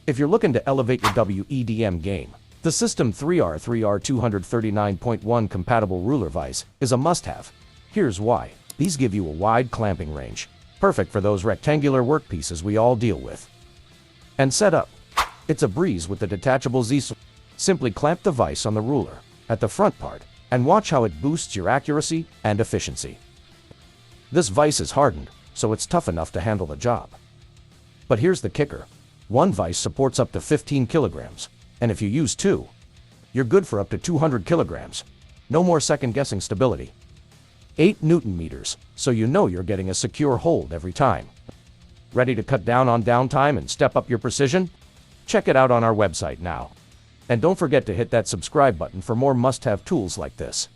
If you're looking to elevate your WEDM game, the System 3R-239.1 compatible ruler vise is a must-have. Here's why. These give you a wide clamping range, perfect for those rectangular workpieces we all deal with. And setup. It's a breeze with the detachable Z. Simply clamp the vise on the ruler at the front part and watch how it boosts your accuracy and efficiency. This vise is hardened, so it's tough enough to handle the job. But here's the kicker. One vise supports up to 15 kilograms, and if you use two, you're good for up to 200 kilograms. No more second-guessing stability. 8 Newton meters, so you know you're getting a secure hold every time. Ready to cut down on downtime and step up your precision? Check it out on our website now. And don't forget to hit that subscribe button for more must-have tools like this.